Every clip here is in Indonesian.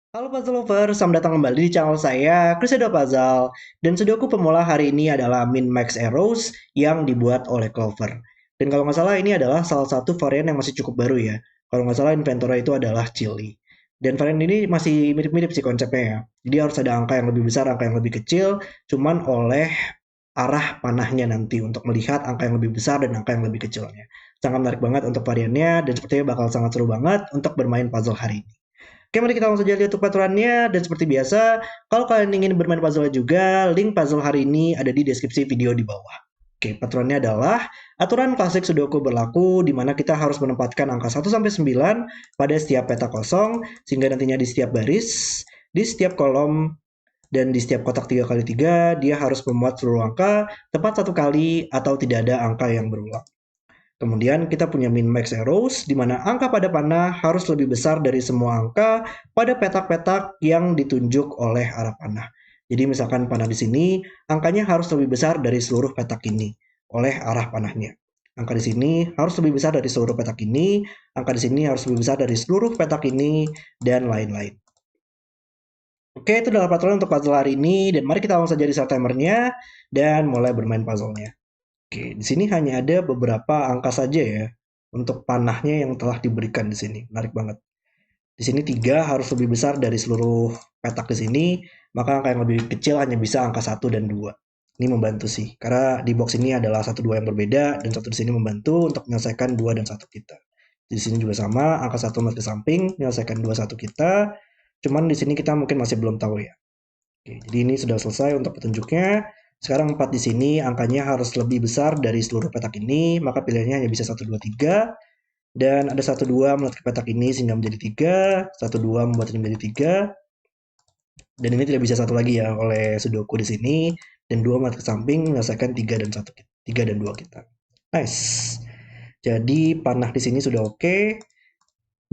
Halo Puzzle Lover, selamat datang kembali di channel saya, Crusader Puzzle. Dan sudoku pemula hari ini adalah Min Max Arrows yang dibuat oleh Clover. Dan kalau nggak salah ini adalah salah satu varian yang masih cukup baru ya. Kalau nggak salah inventornya itu adalah Chili. Dan varian ini masih mirip-mirip sih konsepnya ya. Jadi harus ada angka yang lebih besar, angka yang lebih kecil, cuman oleh arah panahnya nanti untuk melihat angka yang lebih besar dan angka yang lebih kecilnya. Sangat menarik banget untuk variannya dan sepertinya bakal sangat seru banget untuk bermain puzzle hari ini. Oke, mari kita langsung saja lihat untuk peraturannya. Dan seperti biasa, kalau kalian ingin bermain puzzle juga, link puzzle hari ini ada di deskripsi video di bawah. Oke, peraturannya adalah aturan klasik Sudoku berlaku di mana kita harus menempatkan angka 1 sampai 9 pada setiap peta kosong, sehingga nantinya di setiap baris, di setiap kolom, dan di setiap kotak 3 kali 3 dia harus memuat seluruh angka tepat 1 kali atau tidak ada angka yang berulang. Kemudian kita punya min-max arrows, di mana angka pada panah harus lebih besar dari semua angka pada petak-petak yang ditunjuk oleh arah panah. Jadi misalkan panah di sini, angkanya harus lebih besar dari seluruh petak ini oleh arah panahnya. Angka di sini harus lebih besar dari seluruh petak ini, angka di sini harus lebih besar dari seluruh petak ini, dan lain-lain. Oke, itu adalah peraturan untuk puzzle hari ini, dan mari kita langsung saja di timernya, dan mulai bermain puzzle-nya. Oke, di sini hanya ada beberapa angka saja ya untuk panahnya yang telah diberikan di sini. Menarik banget. Di sini 3 harus lebih besar dari seluruh petak di sini, maka angka yang lebih kecil hanya bisa angka 1 dan 2. Ini membantu sih, karena di box ini adalah 1 2 yang berbeda, dan 1 di sini membantu untuk menyelesaikan 2 dan 1 kita. Di sini juga sama, angka 1 melihat ke samping, menyelesaikan 2 1 kita. Cuman di sini kita mungkin masih belum tahu ya. Oke, jadi ini sudah selesai untuk petunjuknya. Sekarang 4 di sini angkanya harus lebih besar dari seluruh petak ini, maka pilihannya hanya bisa 1 2 3. Dan ada 1 2 melihat ke petak ini sehingga menjadi 3, 1 2 membuat ini menjadi 3. Dan ini tidak bisa satu lagi ya oleh Sudoku di sini. Dan 2 melihat ke samping menyelesaikan 3 dan 1 3 dan 2 kita. Nice. Jadi panah di sini sudah oke.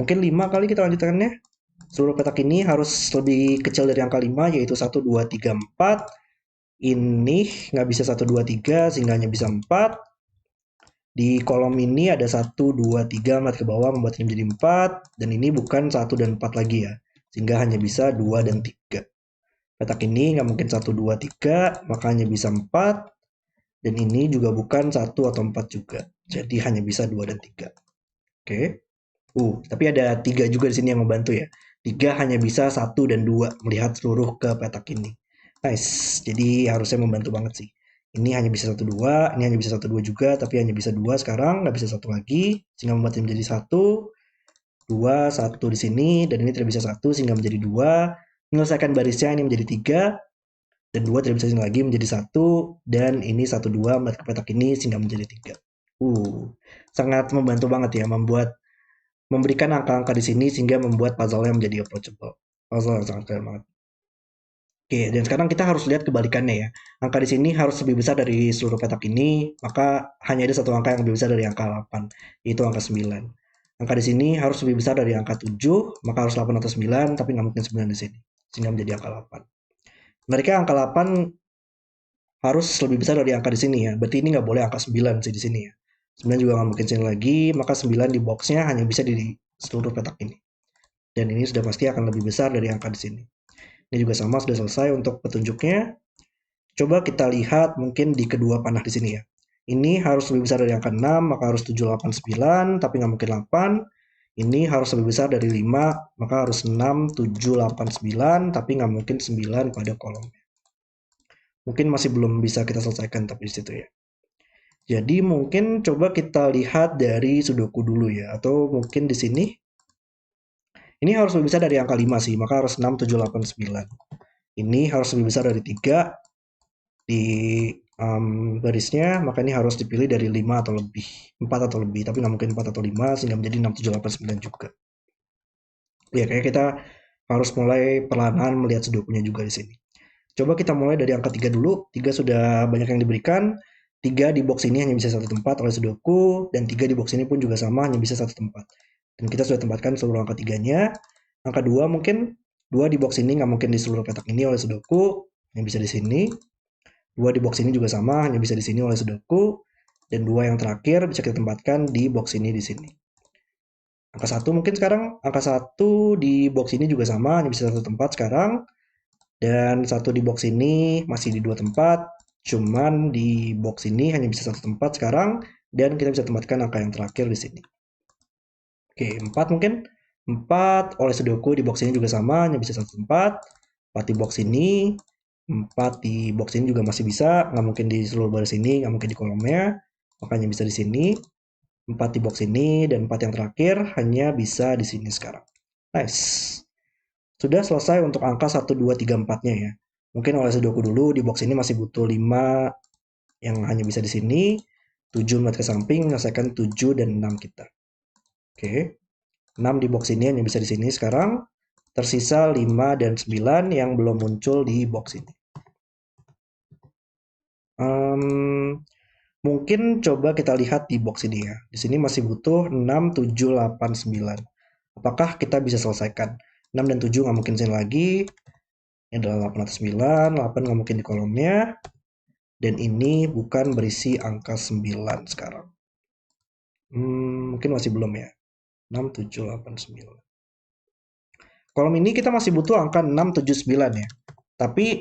Mungkin 5 kali kita lanjutkannya. Seluruh petak ini harus lebih kecil dari angka 5 yaitu 1 2 3 4. Ini nggak bisa 1 2 3 sehingga hanya bisa 4. Di kolom ini ada 1 2 3 melihat ke bawah membuat ini menjadi 4. Dan ini bukan 1 dan 4 lagi ya. Sehingga hanya bisa 2 dan 3. Petak ini nggak mungkin 1 2 3, maka hanya bisa 4. Dan ini juga bukan 1 atau 4 juga. Jadi hanya bisa 2 dan 3. Oke. Tapi ada 3 juga di sini yang membantu ya. 3 hanya bisa 1 dan 2 melihat seluruh ke petak ini. Nice. Jadi harusnya membantu banget sih. Ini hanya bisa 1 2, ini hanya bisa 1 2 juga, tapi hanya bisa 2 sekarang, nggak bisa 1 lagi, sehingga membuat ini menjadi 1, 2, 1 di sini, dan ini tidak bisa 1 sehingga menjadi 2. Menyelesaikan barisnya ini menjadi 3, dan 2 tidak bisa lagi menjadi 1, dan ini 1 2 melihat ke petak ini sehingga menjadi 3. Sangat membantu banget ya memberikan angka-angka di sini sehingga membuat puzzle-nya menjadi approachable. Puzzle yang sangat keren banget. Oke, dan sekarang kita harus lihat kebalikannya ya. Angka di sini harus lebih besar dari seluruh petak ini, maka hanya ada satu angka yang lebih besar dari angka 8, yaitu angka 9. Angka di sini harus lebih besar dari angka 7, maka harus 8 atau 9, tapi nggak mungkin 9 di sini, sehingga menjadi angka 8. Mereka angka 8 harus lebih besar dari angka di sini ya, berarti ini nggak boleh angka 9 sih di sini ya. 9 juga nggak mungkin sini lagi, maka 9 di boxnya hanya bisa di seluruh petak ini. Dan ini sudah pasti akan lebih besar dari angka di sini. Ini juga sama, sudah selesai untuk petunjuknya. Coba kita lihat mungkin di kedua panah di sini ya. Ini harus lebih besar dari angka 6, maka harus 7, 8, 9, tapi nggak mungkin 8. Ini harus lebih besar dari 5, maka harus 6, 7, 8, 9, tapi nggak mungkin 9 pada kolomnya. Mungkin masih belum bisa kita selesaikan tapi di situ ya. Jadi mungkin coba kita lihat dari Sudoku dulu ya, atau mungkin di sini ini harus lebih besar dari angka 5 sih, maka harus 6, 7, 8, 9. Ini harus lebih besar dari 3 di barisnya, maka ini harus dipilih dari 5 atau lebih, 4 atau lebih, tapi nggak mungkin 4 atau 5, sehingga menjadi 6, 7, 8, 9 juga. Ya, kayak kita harus mulai perlahan melihat sudokunya juga di sini. Coba kita mulai dari angka 3 dulu. 3 sudah banyak yang diberikan. 3 di box ini hanya bisa satu tempat oleh sudoku, dan 3 di box ini pun juga sama, hanya bisa satu tempat. Dan kita sudah tempatkan seluruh angka 3-nya. Angka 2 mungkin, 2 di box ini nggak mungkin di seluruh petak ini oleh sudoku, yang bisa di sini. 2 di box ini juga sama, hanya bisa di sini oleh sudoku. Dan 2 yang terakhir bisa kita tempatkan di box ini di sini. Angka 1 mungkin sekarang, angka 1 di box ini juga sama, hanya bisa satu tempat sekarang. Dan 1 di box ini masih di 2 tempat, cuman di box ini hanya bisa satu tempat sekarang, dan kita bisa tempatkan angka yang terakhir di sini. Oke, 4 mungkin. 4 oleh Sudoku di box ini juga sama, hanya bisa satu tempat. 4 di box ini, 4 di box ini juga masih bisa, nggak mungkin di seluruh baris ini, nggak mungkin di kolomnya, makanya bisa di sini. 4 di box ini, dan 4 yang terakhir hanya bisa di sini sekarang. Nice. Sudah selesai untuk angka 1, 2, 3, 4-nya ya. Mungkin oleh Sudoku dulu, di box ini masih butuh 5 yang hanya bisa di sini, 7 melihat ke samping, menyelesaikan 7 dan 6 kita. Oke, 6 di box ini hanya bisa di sini sekarang, tersisa 5 dan 9 yang belum muncul di box ini. Mungkin coba kita lihat di box ini ya. Di sini masih butuh 6, 7, 8, 9. Apakah kita bisa selesaikan? 6 dan 7 nggak mungkin sini lagi. Ini adalah 8 atau 9. 8 nggak mungkin di kolomnya. Dan ini bukan berisi angka 9 sekarang. Mungkin masih belum ya. 6, 7, 8, 9. Kolom ini kita masih butuh angka 6, 7, 9 ya. Tapi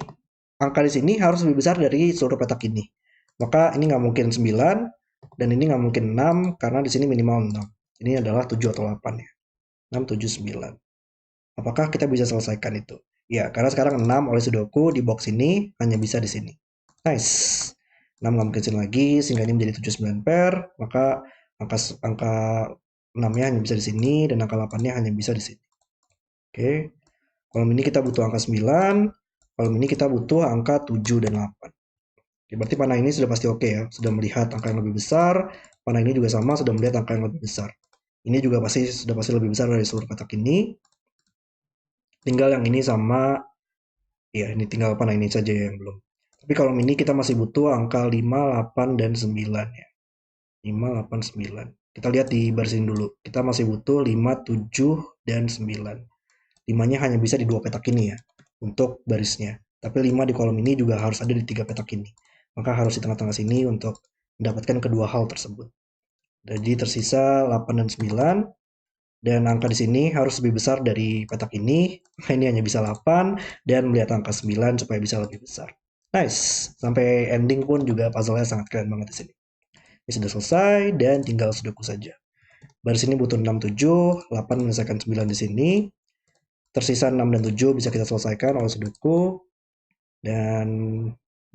angka di sini harus lebih besar dari seluruh petak ini. Maka ini nggak mungkin 9, dan ini nggak mungkin 6, karena di sini minimal 6. Ini adalah 7 atau 8 ya. 6, 7, 9. Apakah kita bisa selesaikan itu? Ya, karena sekarang 6 oleh Sudoku di box ini hanya bisa di sini. Nice. 6 nggak mungkin sini lagi, sehingga ini menjadi 7, 9 pair. Maka angka 6-nya hanya bisa di sini, dan angka 8-nya hanya bisa di sini. Oke. Kolom ini kita butuh angka 9. Kolom ini kita butuh angka 7 dan 8. Oke, berarti panah ini sudah pasti oke ya. Sudah melihat angka yang lebih besar. Panah ini juga sama, sudah melihat angka yang lebih besar. Ini juga sudah pasti lebih besar dari seluruh petak ini. Tinggal yang ini sama, ya ini tinggal panah ini saja yang belum. Tapi kolom ini kita masih butuh angka 5, 8, dan 9 ya. 5, 8, 9. Kita lihat di baris ini dulu. Kita masih butuh 5, 7, dan 9. 5-nya hanya bisa di 2 petak ini ya, untuk barisnya. Tapi 5 di kolom ini juga harus ada di 3 petak ini. Maka harus di tengah-tengah sini untuk mendapatkan kedua hal tersebut. Jadi tersisa 8 dan 9. Dan angka di sini harus lebih besar dari petak ini. Ini hanya bisa 8. Dan melihat angka 9 supaya bisa lebih besar. Nice. Sampai ending pun juga puzzle-nya sangat keren banget di sini. Ini sudah selesai dan tinggal Sudoku saja. Baris ini butuh 6, 7. 8 menyelesaikan 9 di sini. Tersisa 6 dan 7 bisa kita selesaikan oleh Sudoku. Dan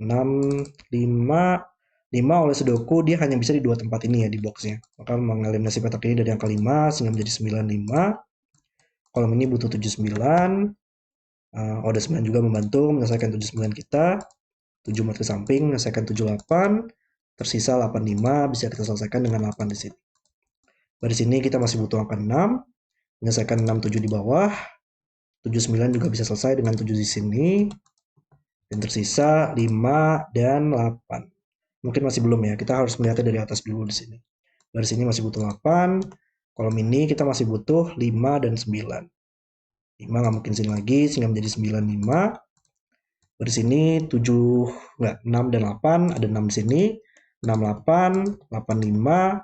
6, 5 oleh Sudoku dia hanya bisa di 2 tempat ini ya di boxnya. Maka mengeliminasi petak ini dari angka 5 sehingga menjadi 9, 5. Kolom ini butuh 7, 9. Oda 9 juga membantu menyelesaikan 7, 9 kita. 7 melihat ke samping menyelesaikan 7, 8. Tersisa 8, 5 bisa kita selesaikan dengan 8 di sini. Baris ini kita masih butuh angka 6. Menyelesaikan 6, 7 di bawah. 7, 9 juga bisa selesai dengan 7 di sini. Dan tersisa 5 dan 8. Mungkin masih belum ya, kita harus melihatnya dari atas dulu di sini. Baris ini masih butuh 8. Kolom ini kita masih butuh 5 dan 9. 5 nggak mungkin sini lagi, sehingga menjadi 9, 5. Baris ini 7, enggak, 6 dan 8, ada 6 di sini. 6, 8, 8, 5,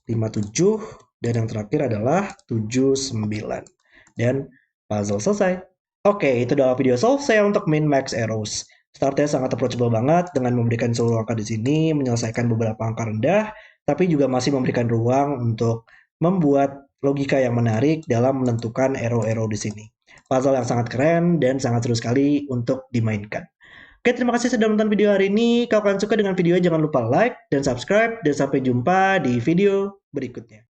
5, 7, dan yang terakhir adalah 7, 9. Dan puzzle selesai. Oke, itu adalah video solve saya untuk min max arrows. Startnya sangat approachable banget dengan memberikan seluruh angka di sini, menyelesaikan beberapa angka rendah, tapi juga masih memberikan ruang untuk membuat logika yang menarik dalam menentukan arrow-arrow di sini. Puzzle yang sangat keren dan sangat seru sekali untuk dimainkan. Oke, terima kasih sudah menonton video hari ini. Kalau kalian suka dengan video, jangan lupa like dan subscribe, dan sampai jumpa di video berikutnya.